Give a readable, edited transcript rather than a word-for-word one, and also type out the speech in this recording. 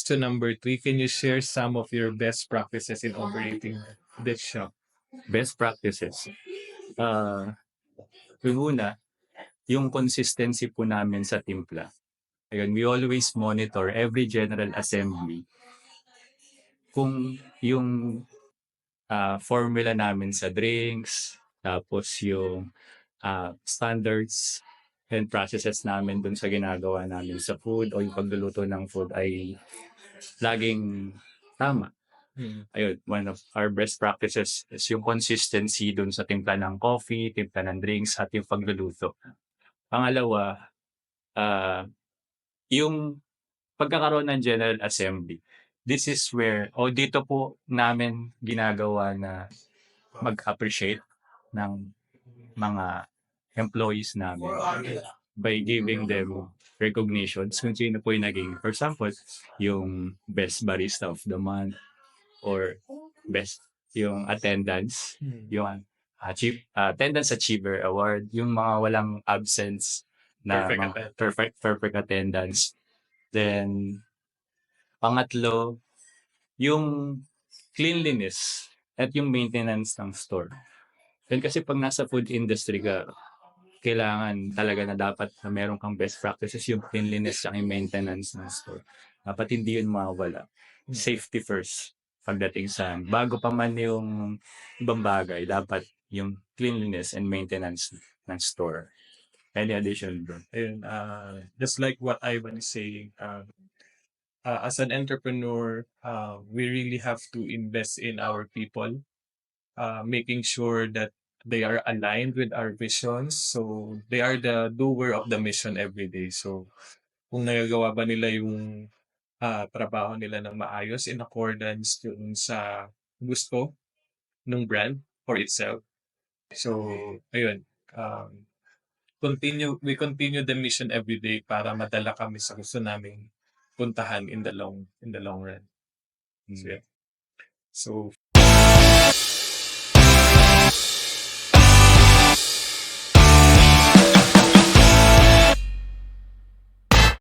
question number 3, can you share some of your best practices in operating this shop? Best practices. Yung una, yung consistency po namin sa timpla. Ayun, we always monitor every General Assembly kung yung formula namin sa drinks, tapos yung standards and processes namin dun sa ginagawa namin sa food o yung pagluluto ng food ay laging tama. Ayun, one of our best practices is yung consistency dun sa timpla ng coffee, timpla ng drinks, at yung pagluluto. Pangalawa, yung pagkakaroon ng General Assembly. This is where, dito po namin ginagawa na mag-appreciate ng mga employees namin by giving them recognitions kung sino po yung naging, for example, yung best barista of the month or best yung attendance, yung attendance achiever award, yung mga walang absence na perfect attendance. Then pangatlo, yung cleanliness at yung maintenance ng store. Then kasi pag nasa food industry ka, kailangan talaga na dapat na meron kang best practices yung cleanliness at yung maintenance ng store. Dapat hindi yun mawala. Safety first pagdating sa bago pa man yung ibang bagay, dapat yung cleanliness and maintenance ng store. Any addition, bro? Ayun, just like what Ivan is saying, as an entrepreneur, we really have to invest in our people, making sure that they are aligned with our visions. So they are the doer of the mission every day. So kung nagagawa ba nila yung trabaho nila ng maayos in accordance dun sa gusto ng brand for itself. So ayun, we continue the mission every day para madala kami sa gusto naming puntahan in the long run. So, yeah. So